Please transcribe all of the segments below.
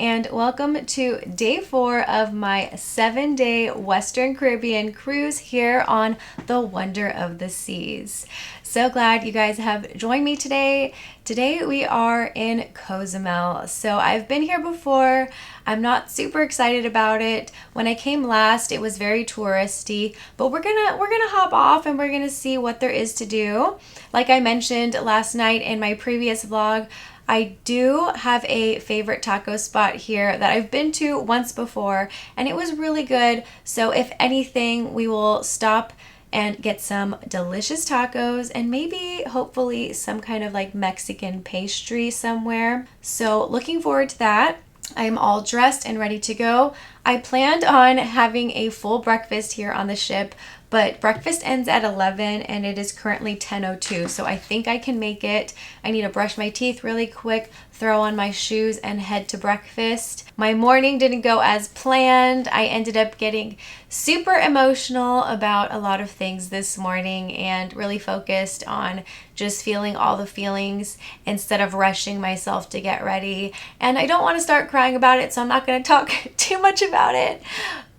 and welcome to day 4 of my 7-day Western Caribbean cruise here on the Wonder of the Seas. So glad you guys have joined me today. Today we are in COZUMEL. So I've been here before. I'm not super excited about it. When I came last, it was very touristy, but we're gonna hop off and we're gonna see what there is to do. Like I mentioned last night in my previous vlog, I do have a favorite taco spot here that I've been to once before, and it was really good. So if anything, we will stop and get some delicious tacos and maybe hopefully some kind of like Mexican pastry somewhere. So looking forward to that. I'm all dressed and ready to go. I planned on having a full breakfast here on the ship, but breakfast ends at 11 and it is currently 10:02, so I think I can make it. I need to brush my teeth really quick, throw on my shoes, and head to breakfast. My morning didn't go as planned. I ended up getting super emotional about a lot of things this morning and really focused on just feeling all the feelings instead of rushing myself to get ready. And I don't want to start crying about it, so I'm not going to talk too much about it.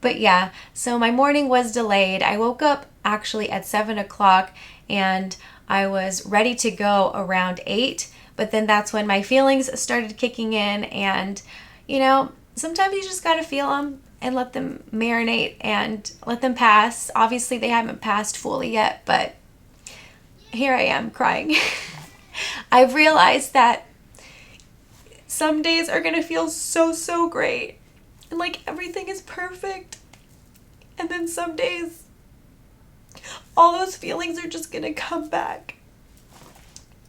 But yeah, so my morning was delayed. I woke up actually at 7 o'clock and I was ready to go around 8, but then that's when my feelings started kicking in, and you know, sometimes you just gotta feel them and let them marinate and let them pass. Obviously they haven't passed fully yet, but here I am crying. I've realized that some days are gonna feel so great and like everything is perfect, and then some days all those feelings are just gonna come back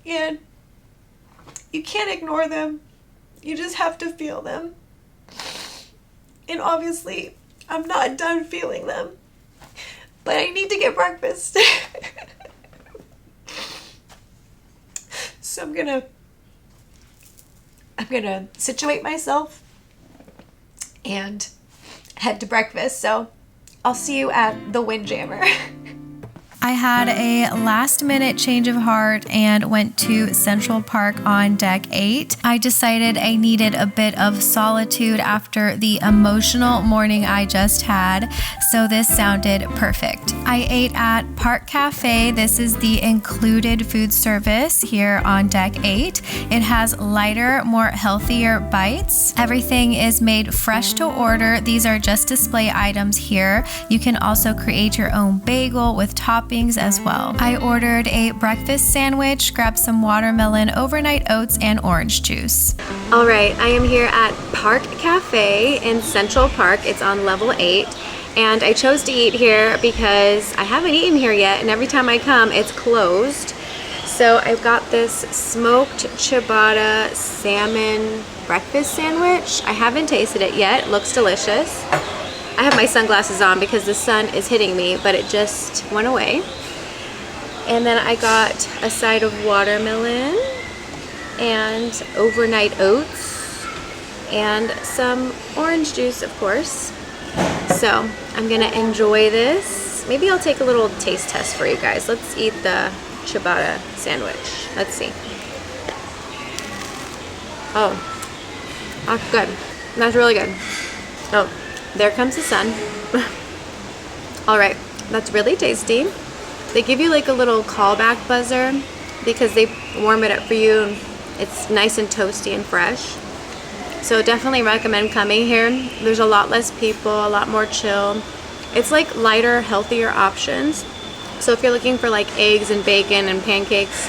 and you can't ignore them. You just have to feel them. And obviously I'm not done feeling them, but I need to get breakfast. So I'm gonna situate myself and head to breakfast. So I'll see you at the Windjammer. I had a last minute change of heart and went to Central Park on deck 8. I decided I needed a bit of solitude after the emotional morning I just had, so this sounded perfect. I ate at Park Cafe. This is the included food service here on deck 8. It has lighter, more healthier bites. Everything is made fresh to order. These are just display items here. You can also create your own bagel with toppings as well. I ordered a breakfast sandwich, grabbed some watermelon, overnight oats, and orange juice. All right, I am here at Park Cafe in Central Park. It's on level 8. And I chose to eat here because I haven't eaten here yet, and every time I come, it's closed. So I've got this smoked ciabatta salmon breakfast sandwich. I haven't tasted it yet. It looks delicious. I have my sunglasses on because the sun is hitting me, but it just went away. And then I got a side of watermelon and overnight oats and some orange juice, of course. So I'm gonna enjoy this. Maybe I'll take a little taste test for you guys. Let's eat the ciabatta sandwich. Let's see. Oh, that's good. That's really good. Oh, there comes the sun. All right, that's really tasty. They give you like a little callback buzzer because they warm it up for you. It's nice and toasty and fresh. So definitely recommend coming here. There's a lot less people, a lot more chill. It's like lighter, healthier options. So if you're looking for like eggs and bacon and pancakes,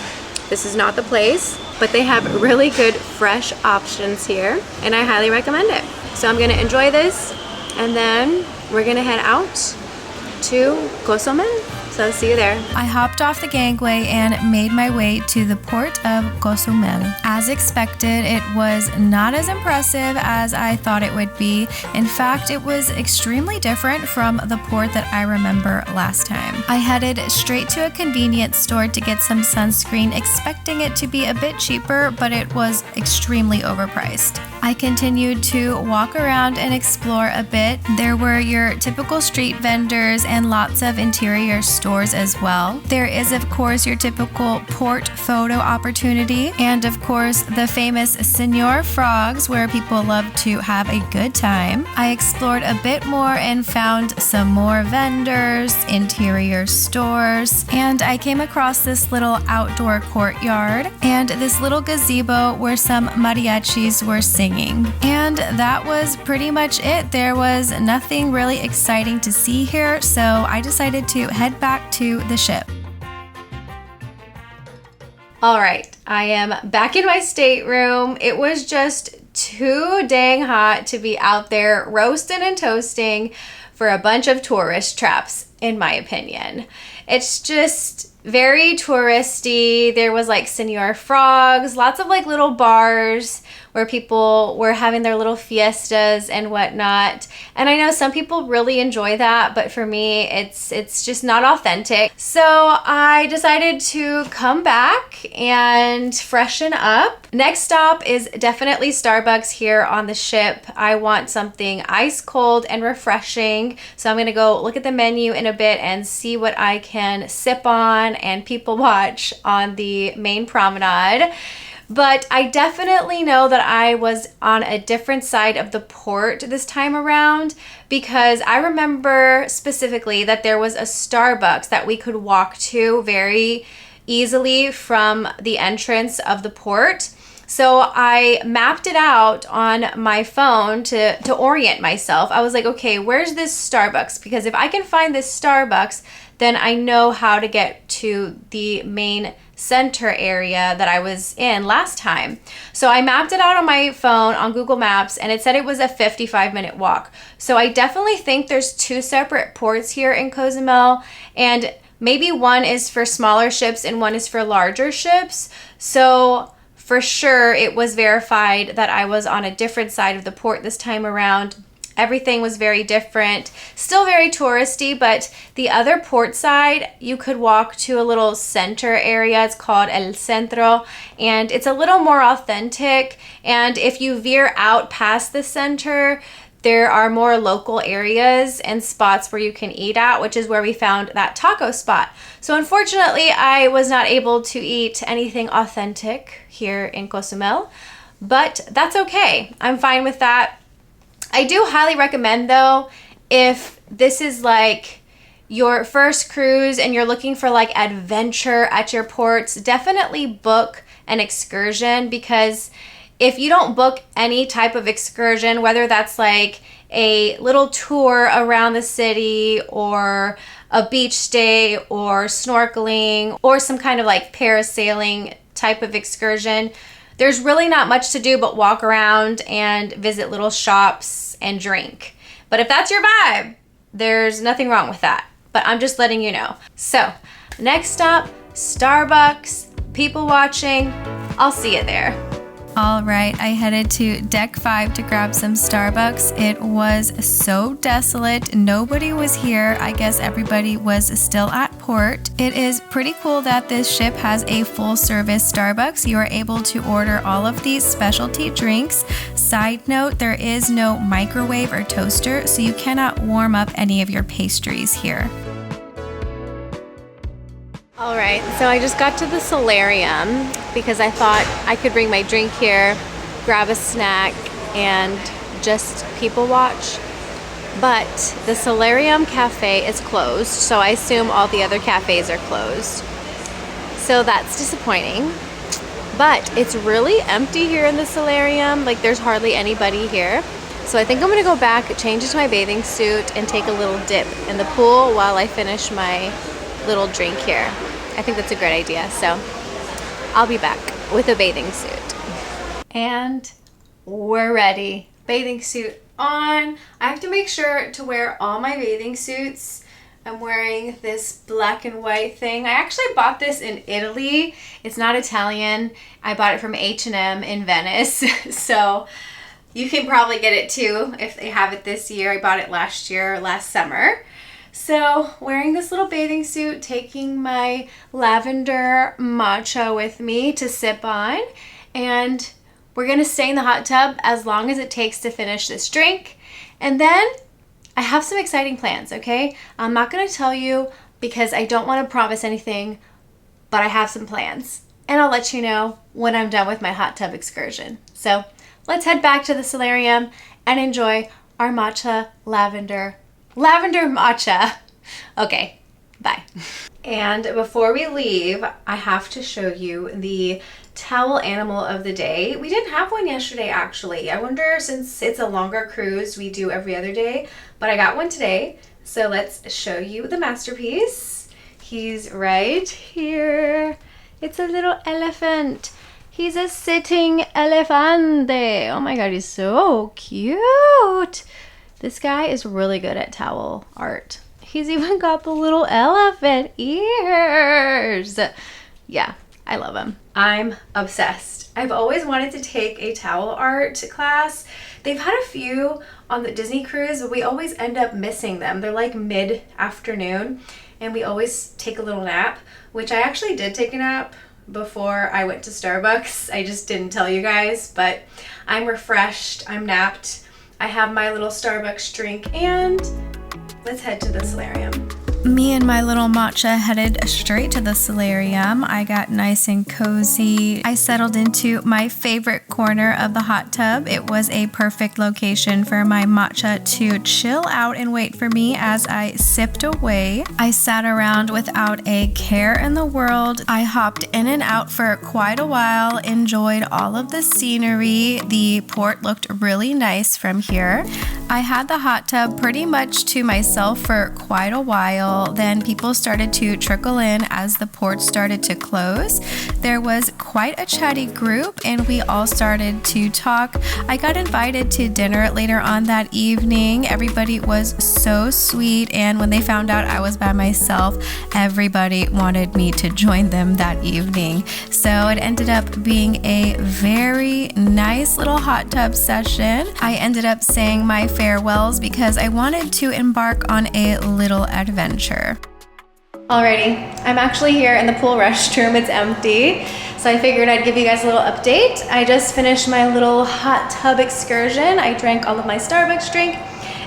this is not the place, but they have really good fresh options here and I highly recommend it. So I'm gonna enjoy this and then we're gonna head out to COZUMEL. So see you there. I hopped off the gangway and made my way to the port of COZUMEL. As expected, it was not as impressive as I thought it would be. In fact, it was extremely different from the port that I remember last time. I headed straight to a convenience store to get some sunscreen, expecting it to be a bit cheaper, but it was extremely overpriced. I continued to walk around and explore a bit. There were your typical street vendors and lots of interior stores as well. There is, of course, your typical port photo opportunity, and of course, the famous Senor Frogs, where people love to have a good time. I explored a bit more and found some more vendors, interior stores, and I came across this little outdoor courtyard and this little gazebo where some mariachis were singing. And that was pretty much it. There was nothing really exciting to see here, so I decided to head back to the ship. All right, I am back in my stateroom. It was just too dang hot to be out there roasting and toasting for a bunch of tourist traps, in my opinion. It's just very touristy. There was like Senor Frogs, lots of like little bars where people were having their little fiestas and whatnot. And I know some people really enjoy that, but for me, it's just not authentic. So I decided to come back and freshen up. Next stop is definitely Starbucks here on the ship. I want something ice cold and refreshing. So I'm gonna go look at the menu in a bit and see what I can sip on and people watch on the main promenade. But I definitely know that I was on a different side of the port this time around, because I remember specifically that there was a Starbucks that we could walk to very easily from the entrance of the port. So I mapped it out on my phone to orient myself. I was like, okay, where's this Starbucks? Because if I can find this Starbucks, then I know how to get to the main center area that I was in last time. So I mapped it out on my phone on Google Maps, and it said it was a 55-minute walk. So I definitely think there's two separate ports here in COZUMEL, and maybe one is for smaller ships and one is for larger ships. So for sure it was verified that I was on a different side of the port this time around. Everything was very different, still very touristy, but the other port side, you could walk to a little center area. It's called El Centro, and it's a little more authentic. And if you veer out past the center, there are more local areas and spots where you can eat at, which is where we found that taco spot. So unfortunately, I was not able to eat anything authentic here in COZUMEL, but that's okay. I'm fine with that. I do highly recommend, though, if this is like your first cruise and you're looking for like adventure at your ports, definitely book an excursion, because if you don't book any type of excursion, whether that's like a little tour around the city or a beach day or snorkeling or some kind of like parasailing type of excursion, there's really not much to do but walk around and visit little shops and drink. But if that's your vibe, there's nothing wrong with that. But I'm just letting you know. So, next stop, Starbucks, people watching. I'll see you there. All right, I headed to deck 5 to grab some Starbucks. It was so desolate. Nobody was here. I guess everybody was still at port. It is pretty cool that this ship has a full service Starbucks. You are able to order all of these specialty drinks. Side note, there is no microwave or toaster, so you cannot warm up any of your pastries here. All right, so I just got to the solarium because I thought I could bring my drink here, grab a snack, and just people watch. But the solarium cafe is closed, so I assume all the other cafes are closed. So that's disappointing. But it's really empty here in the solarium. Like, there's hardly anybody here. So I think I'm gonna go back, change into my bathing suit, and take a little dip in the pool while I finish my little drink here. I think that's a great idea. So I'll be back with a bathing suit. And we're ready. Bathing suit on. I have to make sure to wear all my bathing suits. I'm wearing this black and white thing. I actually bought this in Italy. It's not Italian. I bought it from H&M in Venice. So you can probably get it too if they have it this year. I bought it last summer. So wearing this little bathing suit, taking my lavender matcha with me to sip on, and We're gonna stay in the hot tub as long as it takes to finish this drink. And then I have some exciting plans, okay? I'm not gonna tell you because I don't wanna promise anything, but I have some plans. And I'll let you know when I'm done with my hot tub excursion. So let's head back to the solarium and enjoy our matcha lavender matcha. Okay, bye. And before we leave, I have to show you the towel animal of the day. We didn't have one yesterday, actually. I wonder, since it's a longer cruise, we do every other day, but I got one today. So let's show you the masterpiece. He's right here. It's a little elephant. He's a sitting elefante. Oh my God, he's so cute. This guy is really good at towel art. He's even got the little elephant ears. Yeah, I love him. I'm obsessed. I've always wanted to take a towel art class. They've had a few on the Disney cruise, but we always end up missing them. They're like mid-afternoon, and we always take a little nap, which I actually did take a nap before I went to Starbucks. I just didn't tell you guys, but I'm refreshed, I'm napped. I have my little Starbucks drink, and let's head to the solarium. Me and my little matcha headed straight to the solarium. I got nice and cozy. I settled into my favorite corner of the hot tub. It was a perfect location for my matcha to chill out and wait for me as I sipped away. I sat around without a care in the world. I hopped in and out for quite a while, enjoyed all of the scenery. The port looked really nice from here. I had the hot tub pretty much to myself for quite a while. Then people started to trickle in as the port started to close. There was quite a chatty group and we all started to talk. I got invited to dinner later on that evening. Everybody was so sweet, and when they found out I was by myself, everybody wanted me to join them that evening. So it ended up being a very nice little hot tub session. I ended up saying my farewells because I wanted to embark on a little adventure. Alrighty, I'm actually here in the pool restroom. It's empty, so I figured I'd give you guys a little update. I just finished my little hot tub excursion. I drank all of my Starbucks drink,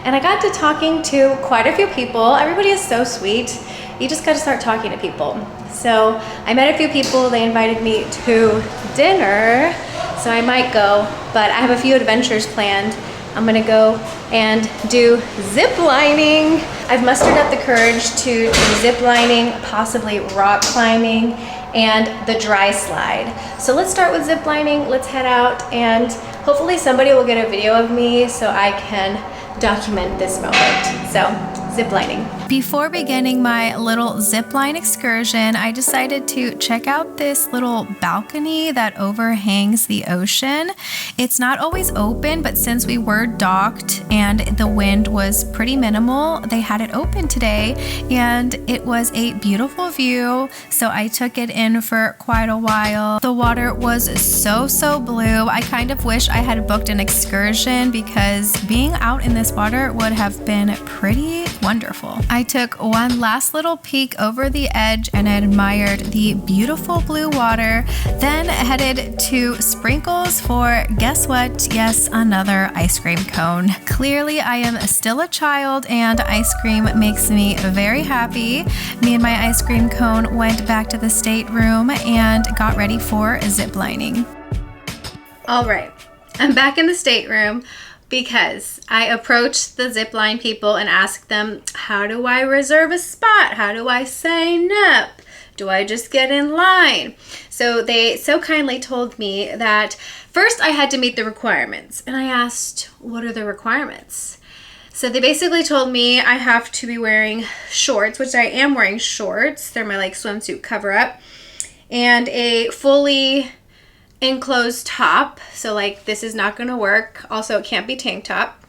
and I got to talking to quite a few people. Everybody is so sweet. You just got to start talking to people. So I met a few people. They invited me to dinner, so I might go, but I have a few adventures planned. I'm gonna go and do zip lining. I've mustered up the courage to do zip lining, possibly rock climbing, and the dry slide. So let's start with zip lining. Let's head out, and hopefully somebody will get a video of me so I can document this moment. So zip lining. Before beginning my little zipline excursion, I decided to check out this little balcony that overhangs the ocean. It's not always open, but since we were docked and the wind was pretty minimal, they had it open today, and it was a beautiful view. So I took it in for quite a while. The water was so blue. I kind of wish I had booked an excursion because being out in this water would have been pretty wonderful. I took one last little peek over the edge and admired the beautiful blue water, then headed to Sprinkles for, guess what? Yes, another ice cream cone. Clearly, I am still a child and ice cream makes me very happy. Me and my ice cream cone went back to the stateroom and got ready for zip lining. All right, I'm back in the stateroom because I approached the zipline people and asked them, how do I reserve a spot? How do I sign up? Do I just get in line? So they so kindly told me that first I had to meet the requirements. And I asked, what are the requirements? So they basically told me I have to be wearing shorts, which I am wearing shorts. They're my like swimsuit cover up, and a fully enclosed top. So like this is not gonna work. Also, it can't be tank top.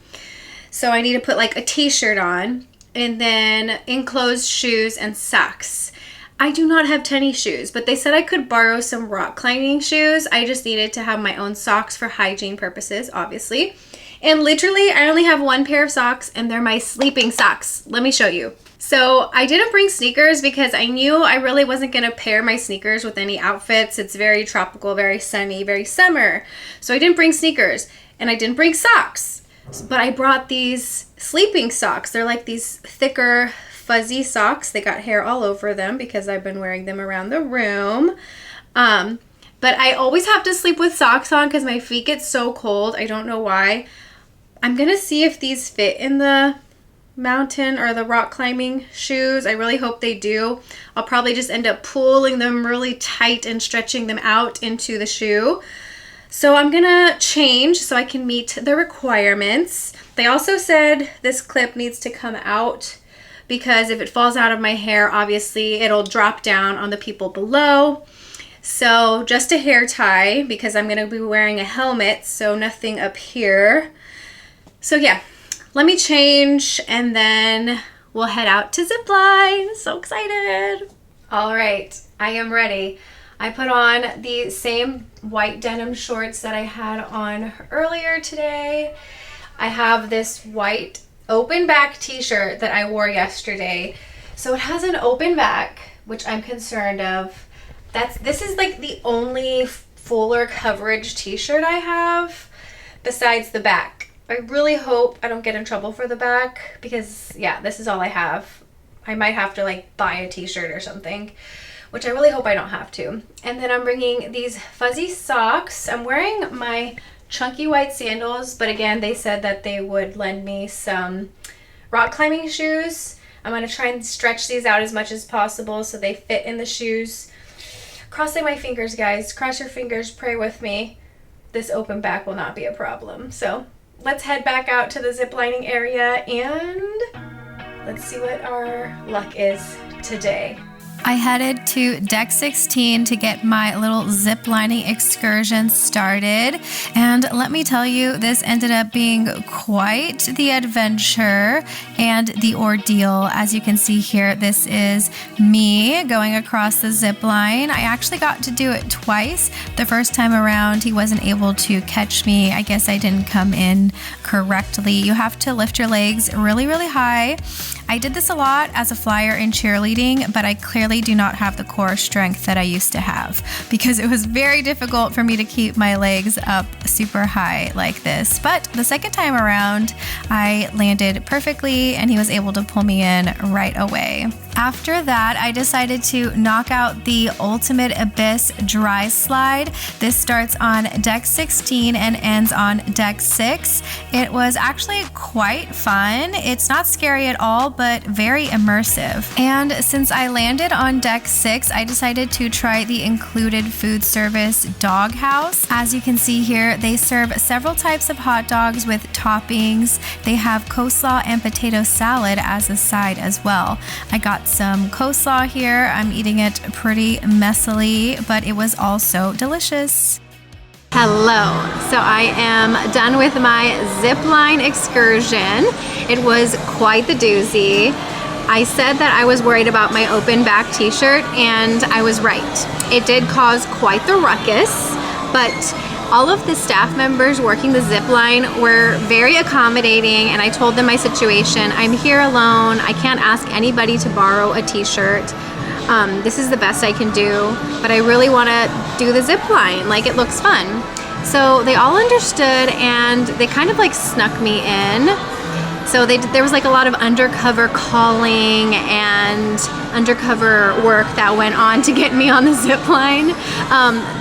So I need to put like a t-shirt on, and then enclosed shoes and socks. I do not have tennis shoes, but they said I could borrow some rock climbing shoes. I just needed to have my own socks for hygiene purposes, obviously. And literally I only have one pair of socks, and they're my sleeping socks. Let me show you. So I didn't bring sneakers because I knew I really wasn't going to pair my sneakers with any outfits. It's very tropical, very sunny, very summer. So I didn't bring sneakers, and I didn't bring socks. But I brought these sleeping socks. They're like these thicker, fuzzy socks. They got hair all over them because I've been wearing them around the room. But I always have to sleep with socks on because my feet get so cold. I don't know why. I'm going to see if these fit in the mountain or the rock climbing shoes. I really hope they do. I'll probably just end up pulling them really tight and stretching them out into the shoe. So I'm gonna change so I can meet the requirements. They also said this clip needs to come out because if it falls out of my hair, obviously it'll drop down on the people below. So just a hair tie because I'm gonna be wearing a helmet, so nothing up here. So yeah, let me change and then we'll head out to zipline. So excited. All right, I am ready. I put on the same white denim shorts that I had on earlier today. I have this white open back t-shirt that I wore yesterday. So it has an open back, which I'm concerned of. This is like the only fuller coverage t-shirt I have besides the back. I really hope I don't get in trouble for the back because yeah, this is all I have. I might have to like buy a t-shirt or something, which I really hope I don't have to. And then I'm bringing these fuzzy socks. I'm wearing my chunky white sandals, but again, they said that they would lend me some rock climbing shoes. I'm gonna try and stretch these out as much as possible so they fit in the shoes. Crossing my fingers, guys. Cross your fingers, pray with me. This open back will not be a problem. So let's head back out to the zip lining area and let's see what our luck is today. I headed to deck 16 to get my little zip lining excursion started. And let me tell you, this ended up being quite the adventure and the ordeal. As you can see here, this is me going across the zip line. I actually got to do it twice. The first time around, he wasn't able to catch me. I guess I didn't come in correctly. You have to lift your legs really, really high. I did this a lot as a flyer in cheerleading, but I clearly do not have the core strength that I used to have because it was very difficult for me to keep my legs up super high like this. But the second time around, I landed perfectly and he was able to pull me in right away. After that, I decided to knock out the Ultimate Abyss dry slide. This starts on deck 16 and ends on deck 6. It was actually quite fun. It's not scary at all, but very immersive. And since I landed on deck 6, I decided to try the included food service dog house. As you can see here, they serve several types of hot dogs with toppings. They have coleslaw and potato salad as a side as well. I got some coleslaw here. I'm eating it pretty messily, but it was also delicious. Hello, so I am done with my zipline excursion. It was quite the doozy. I said that I was worried about my open back t-shirt and I was right. It did cause quite the ruckus, but all of the staff members working the zip line were very accommodating and I told them my situation. I'm here alone. I can't ask anybody to borrow a t-shirt. This is the best I can do, but I really want to do the zip line. Like, it looks fun. So they all understood and they kind of like snuck me in. So there was like a lot of undercover calling and undercover work that went on to get me on the zip line.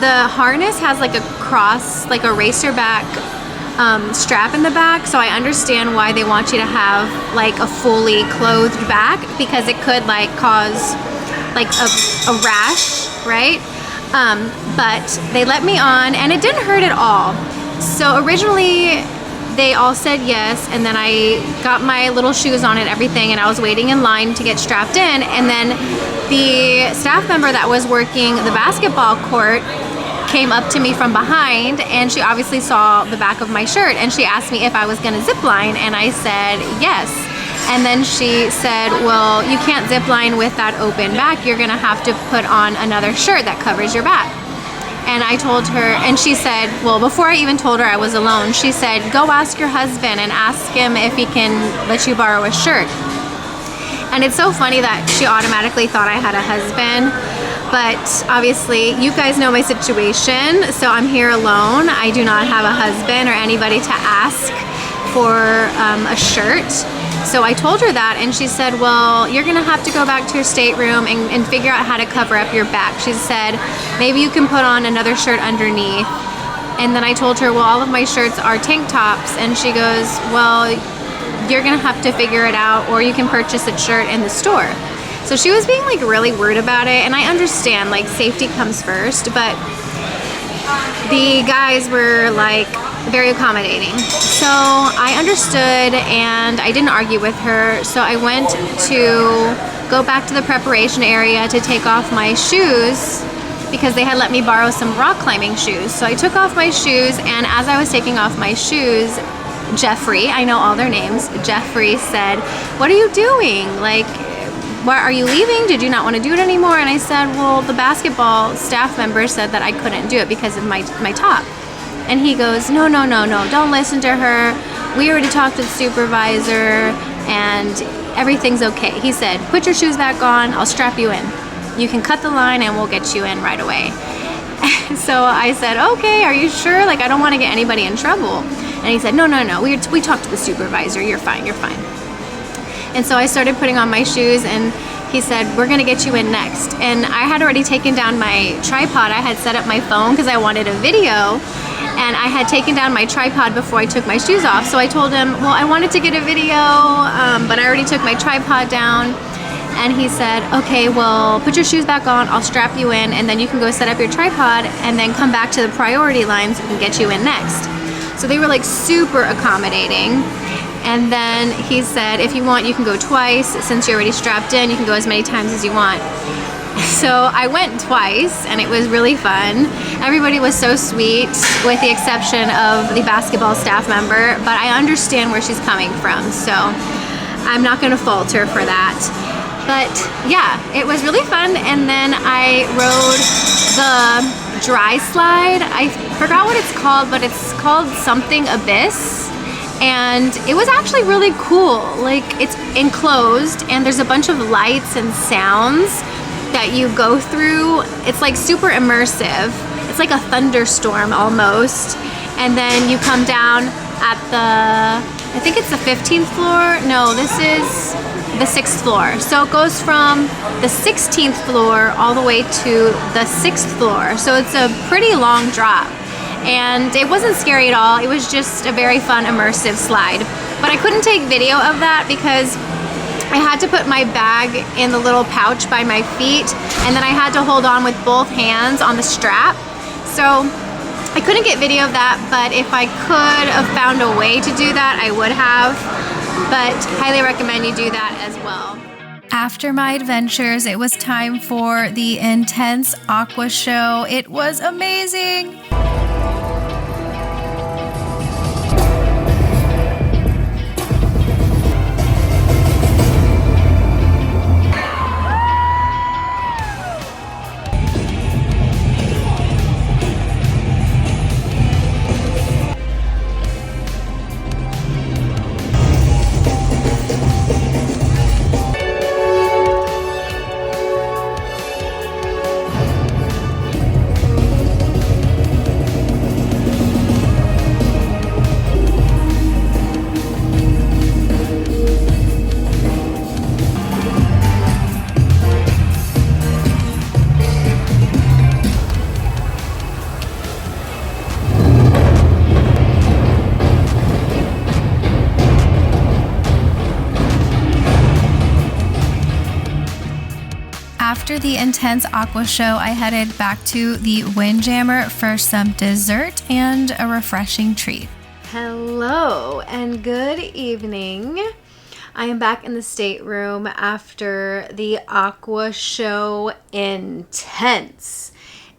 The harness has like a cross, like a racer back strap in the back, so I understand why they want you to have like a fully clothed back because it could like cause like a rash, right? But they let me on and it didn't hurt at all. So originally they all said yes, and then I got my little shoes on and everything, and I was waiting in line to get strapped in, and then the staff member that was working the basketball court came up to me from behind, and she obviously saw the back of my shirt, and she asked me if I was gonna zip line, and I said yes. And then she said, well, you can't zip line with that open back, you're gonna have to put on another shirt that covers your back. And I told her, and she said, well, before I even told her I was alone, she said, go ask your husband and ask him if he can let you borrow a shirt. And it's so funny that she automatically thought I had a husband, but obviously you guys know my situation, so I'm here alone. I do not have a husband or anybody to ask for a shirt. So I told her that, and she said, well, you're gonna have to go back to your stateroom and figure out how to cover up your back. She said, maybe you can put on another shirt underneath. And then I told her, well, all of my shirts are tank tops, and she goes, well, you're gonna have to figure it out, or you can purchase a shirt in the store. So she was being like really weird about it, and I understand like safety comes first, but the guys were like very accommodating. So I understood and I didn't argue with her. So I went to go back to the preparation area to take off my shoes because they had let me borrow some rock climbing shoes. So I took off my shoes, and as I was taking off my shoes, Jeffrey, I know all their names, Jeffrey said, what are you doing? Like, why are you leaving? Did you not want to do it anymore? And I said, well, the basketball staff member said that I couldn't do it because of my top. And he goes, no, don't listen to her. We already talked to the supervisor and everything's okay. He said, put your shoes back on, I'll strap you in. You can cut the line and we'll get you in right away. So I said, okay, are you sure? Like, I don't want to get anybody in trouble. And he said, no, we talked to the supervisor, you're fine. And so I started putting on my shoes, and he said, we're gonna get you in next. And I had already taken down my tripod. I had set up my phone because I wanted a video, and I had taken down my tripod before I took my shoes off. So I told him, well, I wanted to get a video, but I already took my tripod down. And he said, okay, well, put your shoes back on, I'll strap you in, and then you can go set up your tripod and then come back to the priority line so we can get you in next. So they were like super accommodating. And then he said, if you want, you can go twice. Since you're already strapped in, you can go as many times as you want. So I went twice, and it was really fun. Everybody was so sweet, with the exception of the basketball staff member, but I understand where she's coming from, so I'm not gonna fault her for that. But yeah, it was really fun. And then I rode the dry slide. I forgot what it's called, but it's called something Abyss. And it was actually really cool. Like, it's enclosed and there's a bunch of lights and sounds that you go through. It's like super immersive. It's like a thunderstorm almost. And then you come down at I think it's the 15th floor. No, this is the 6th floor. So it goes from the 16th floor all the way to the 6th floor. So it's a pretty long drop. And it wasn't scary at all. It was just a very fun, immersive slide. But I couldn't take video of that because I had to put my bag in the little pouch by my feet, and then I had to hold on with both hands on the strap. So I couldn't get video of that, but if I could have found a way to do that, I would have. But highly recommend you do that as well. After my adventures, it was time for the intense AQUA show. It was amazing. After the intense AQUA show, I headed back to the Windjammer for some dessert and a refreshing treat. Hello and good evening. I am back in the stateroom after the AQUA show. Intense.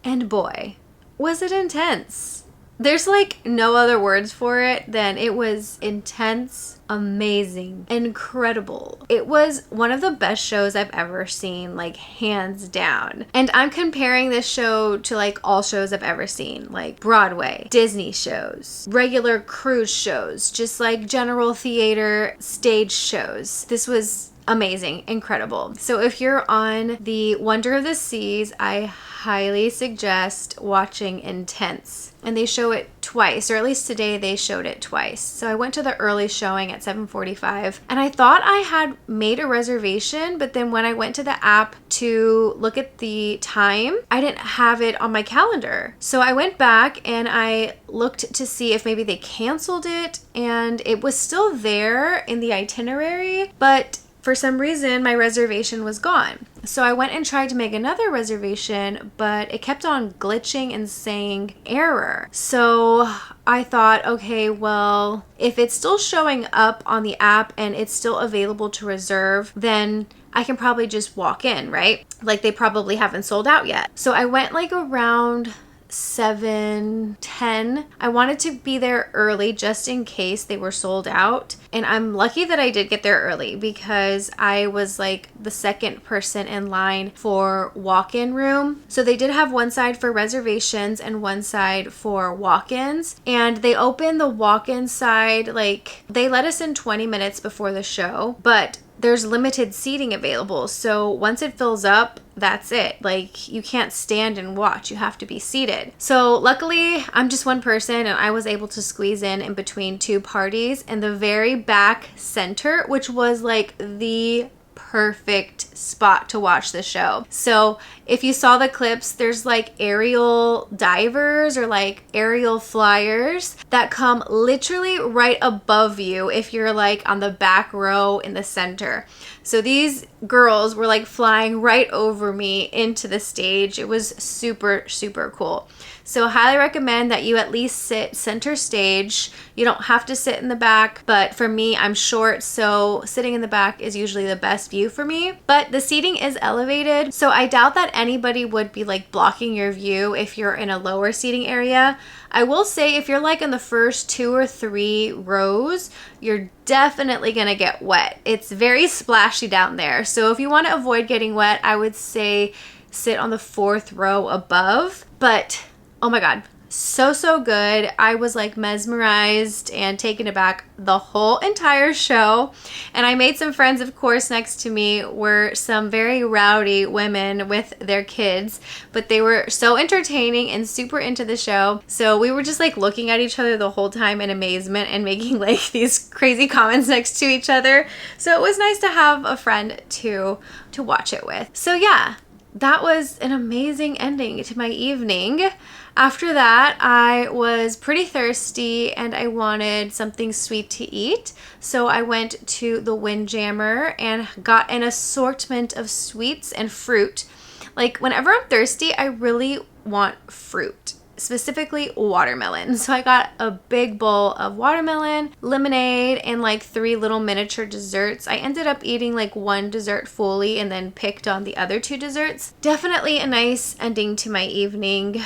And boy, was it intense. There's like no other words for it than it was intense, amazing, incredible. It was one of the best shows I've ever seen, like hands down. And I'm comparing this show to like all shows I've ever seen, like Broadway, Disney shows, regular cruise shows, just like general theater stage shows. This was amazing, incredible. So if you're on the Wonder of the Seas, I highly suggest watching Intense. And they show it twice, or at least today they showed it twice. So I went to the early showing at 7:45, and I thought I had made a reservation, but then when I went to the app to look at the time, I didn't have it on my calendar. So I went back and I looked to see if maybe they canceled it, and it was still there in the itinerary, but for some reason my reservation was gone. So I went and tried to make another reservation, but it kept on glitching and saying error. So I thought, okay, well, if it's still showing up on the app and it's still available to reserve, then I can probably just walk in, right? Like they probably haven't sold out yet. So I went like around 7:10. I wanted to be there early just in case they were sold out. And I'm lucky that I did get there early because I was like the second person in line for walk-in room. So they did have one side for reservations and one side for walk-ins. And they opened the walk-in side, like they let us in 20 minutes before the show, but there's limited seating available. So once it fills up, that's it. Like you can't stand and watch. You have to be seated. So luckily I'm just one person and I was able to squeeze in between two parties in the very back center, which was like the perfect spot to watch the show. So if you saw the clips, there's like aerial divers or like aerial flyers that come literally right above you if you're like on the back row in the center. So these girls were like flying right over me into the stage. It was super, super cool. So highly recommend that you at least sit center stage. You don't have to sit in the back, but for me, I'm short, so sitting in the back is usually the best view for me. But the seating is elevated, so I doubt that anybody would be like blocking your view if you're in a lower seating area. I will say if you're like in the first 2 or 3 rows, you're definitely gonna get wet. It's very splashy down there. So if you want to avoid getting wet, I would say sit on the 4th row above. But oh my God, so good. I was like mesmerized and taken aback the whole entire show. And I made some friends, of course. Next to me were some very rowdy women with their kids, but they were so entertaining and super into the show. So we were just like looking at each other the whole time in amazement and making like these crazy comments next to each other. So it was nice to have a friend to watch it with. So yeah, that was an amazing ending to my evening. After that, I was pretty thirsty and I wanted something sweet to eat. So I went to the Windjammer and got an assortment of sweets and fruit. Like whenever I'm thirsty, I really want fruit, specifically watermelon. So I got a big bowl of watermelon, lemonade, and like 3 little miniature desserts. I ended up eating like 1 dessert fully and then picked on the other 2 desserts. Definitely a nice ending to my evening.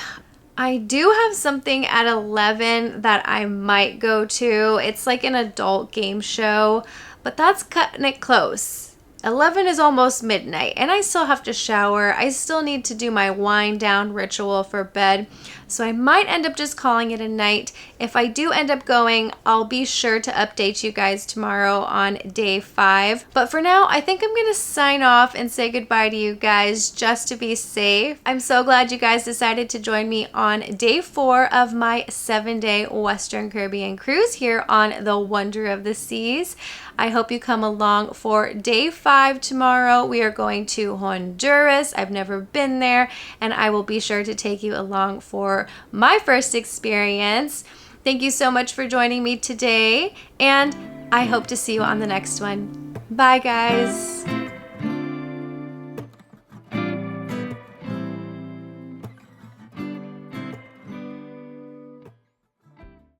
I do have something at 11 that I might go to. It's like an adult game show, but that's cutting it close. 11 is almost midnight and I still have to shower. I still need to do my wind down ritual for bed. So I might end up just calling it a night. If I do end up going, I'll be sure to update you guys tomorrow on day 5. But for now, I think I'm going to sign off and say goodbye to you guys just to be safe. I'm so glad you guys decided to join me on day 4 of my 7-day Western Caribbean cruise here on the Wonder of the Seas. I hope you come along for day 5 tomorrow. We are going to Honduras. I've never been there, and I will be sure to take you along for my first experience. Thank you so much for joining me today, and I hope to see you on the next one. Bye, guys.